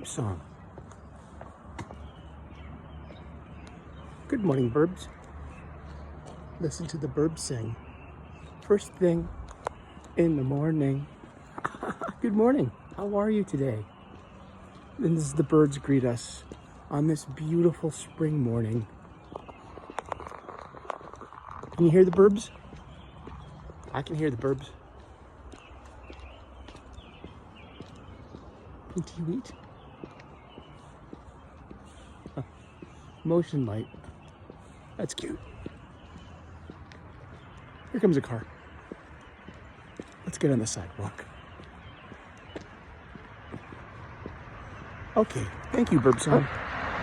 birdsong. Good morning, birds. Listen to the birds sing. First thing in the morning. Good morning. How are you today? And this is the birds greet us on this beautiful spring morning. Can you hear the birds? I can hear the birds. What do you eat? Oh, motion light. That's cute. Here comes a car. Let's get on the sidewalk. Okay, thank you, birdsong.